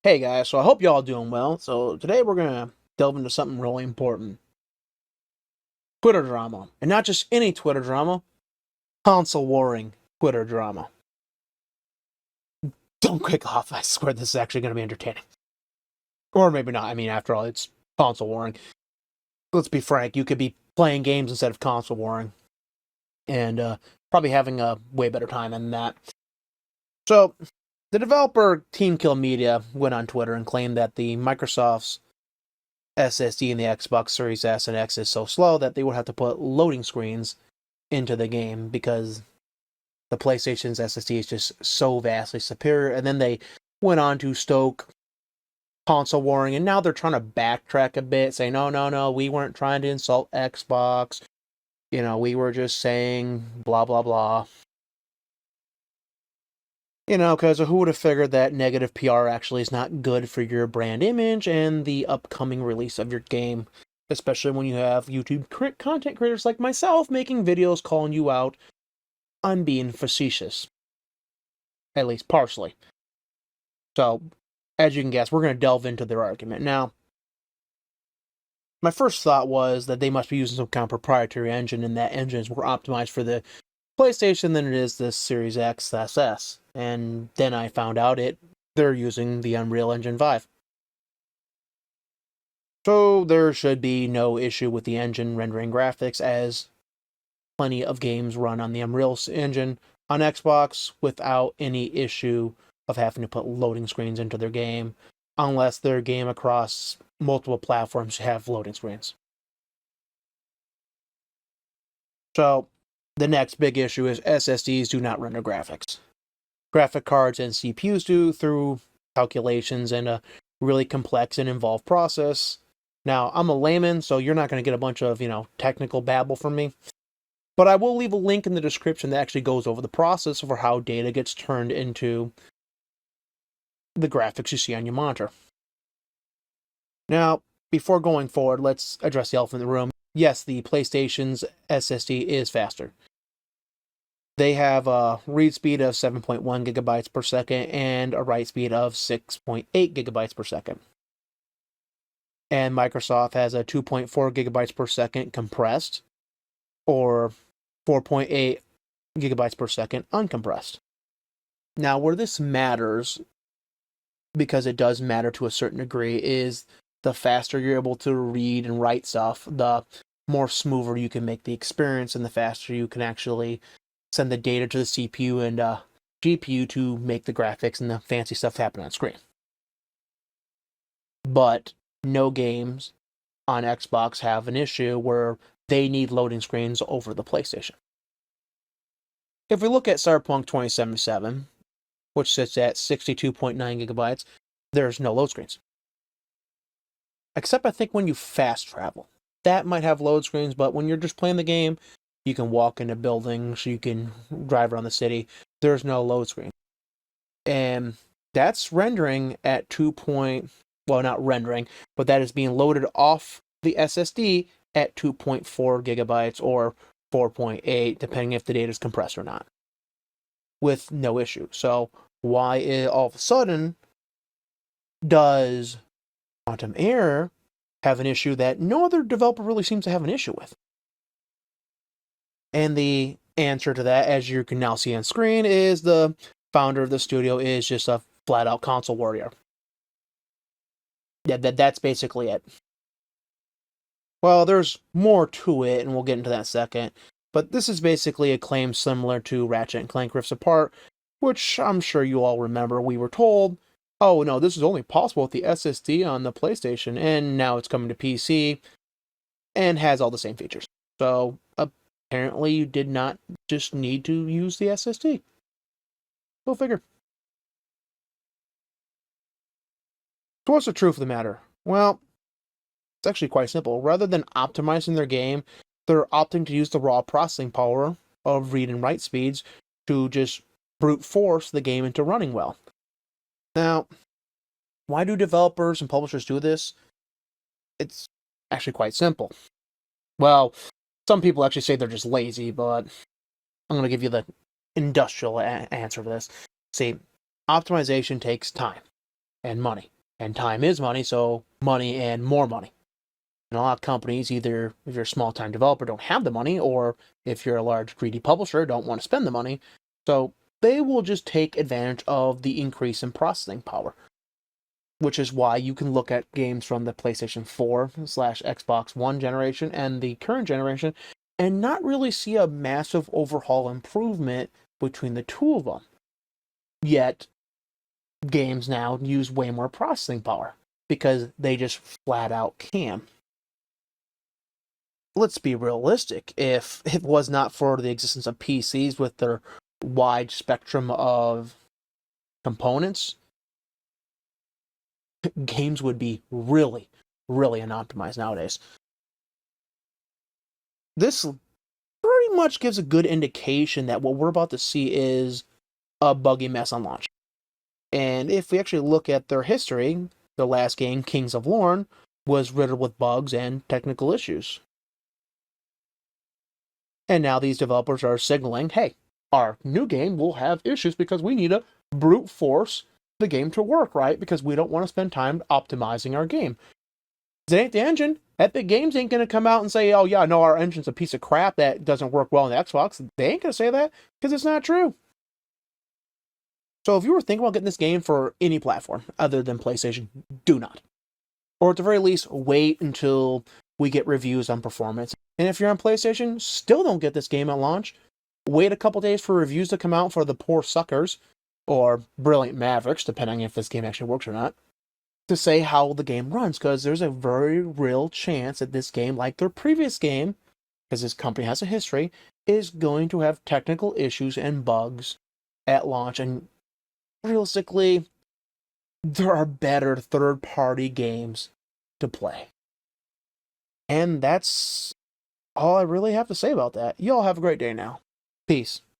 Hey guys, so I hope you all doing well. So today we're gonna delve into something really important. Twitter drama. And not just any Twitter drama, console warring Twitter drama. Don't click off, I swear this is actually gonna be entertaining. Or maybe not, after all, it's console warring. Let's be frank, you could be playing games instead of console warring. And probably having a way better time than that. So, the developer Teamkill Media went on Twitter and claimed that the Microsoft's SSD in the Xbox Series S and X is so slow that they would have to put loading screens into the game because the PlayStation's SSD is just so vastly superior. And then they went on to stoke console warring, and now they're trying to backtrack a bit, saying, no, no, no, we weren't trying to insult Xbox. We were just saying blah, blah, blah. Because who would have figured that negative PR actually is not good for your brand image and the upcoming release of your game, especially when you have YouTube content creators like myself making videos calling you out on being facetious. At least partially. So, as you can guess, we're going to delve into their argument. Now, my first thought was that they must be using some kind of proprietary engine, and that engine is more optimized for the PlayStation than it is the Series X SS. And then I found out they're using the Unreal Engine 5. So there should be no issue with the engine rendering graphics, as plenty of games run on the Unreal Engine on Xbox without any issue of having to put loading screens into their game, unless their game across multiple platforms have loading screens. So the next big issue is SSDs do not render graphics. Graphic cards and CPUs do through calculations and a really complex and involved process. Now, I'm a layman, so you're not going to get a bunch of, technical babble from me. But I will leave a link in the description that actually goes over the process for how data gets turned into the graphics you see on your monitor. Now, before going forward, let's address the elephant in the room. Yes, the PlayStation's SSD is faster. They have a read speed of 7.1 gigabytes per second and a write speed of 6.8 gigabytes per second. And Microsoft has a 2.4 gigabytes per second compressed, or 4.8 gigabytes per second uncompressed. Now, where this matters, because it does matter to a certain degree, is the faster you're able to read and write stuff, the more smoother you can make the experience, and the faster you can actually send the data to the CPU and GPU to make the graphics and the fancy stuff happen on screen. But no games on Xbox have an issue where they need loading screens over the PlayStation. If we look at Cyberpunk 2077, which sits at 62.9 gigabytes, there's no load screens. Except I think when you fast travel. That might have load screens, but when you're just playing the game, you can walk into buildings, you can drive around the city, there's no load screen. And that's rendering at not rendering, but that is being loaded off the SSD at 2.4 gigabytes or 4.8, depending if the data is compressed or not, with no issue. So why all of a sudden does Quantum Error have an issue that no other developer really seems to have an issue with? And the answer to that, as you can now see on screen, is the founder of the studio is just a flat-out console warrior. Yeah, that's basically it. Well, there's more to it, and we'll get into that in a second. But this is basically a claim similar to Ratchet and Clank Rifts Apart, which I'm sure you all remember. We were told, oh no, this is only possible with the SSD on the PlayStation, and now it's coming to PC and has all the same features. So apparently you did not just need to use the SSD. Go figure. So what's the truth of the matter? Well, it's actually quite simple. Rather than optimizing their game, they're opting to use the raw processing power of read and write speeds to just brute force the game into running well. Now, why do developers and publishers do this? It's actually quite simple. Well, some people actually say they're just lazy, but I'm going to give you the industrial answer to this. See, optimization takes time. and money. And time is money, so money and more money. And a lot of companies, either if you're a small time developer, don't have the money, or if you're a large greedy publisher, don't want to spend the money. So they will just take advantage of the increase in processing power. Which is why you can look at games from the PlayStation 4 slash Xbox One generation and the current generation and not really see a massive overhaul improvement between the two of them. Yet, games now use way more processing power because they just flat out can. Let's be realistic. If it was not for the existence of PCs with their wide spectrum of components, games would be really, really unoptimized nowadays. This pretty much gives a good indication that what we're about to see is a buggy mess on launch. And if we actually look at their history, the last game, Kings of Lorne, was riddled with bugs and technical issues. And now these developers are signaling, hey, our new game will have issues because we need to brute force the game to work, right? Because we don't want to spend time optimizing our game. It ain't the engine. Epic Games ain't going to come out and say, oh yeah, no, our engine's a piece of crap that doesn't work well on the Xbox. They ain't going to say that because it's not true. So if you were thinking about getting this game for any platform other than PlayStation, do not. Or at the very least, wait until we get reviews on performance. And if you're on PlayStation, still don't get this game at launch. Wait a couple days for reviews to come out for the poor suckers, or brilliant mavericks, depending if this game actually works or not, to say how the game runs, because there's a very real chance that this game, like their previous game, because this company has a history, is going to have technical issues and bugs at launch. And realistically, there are better third-party games to play. And that's all I really have to say about that. Y'all have a great day now. Peace.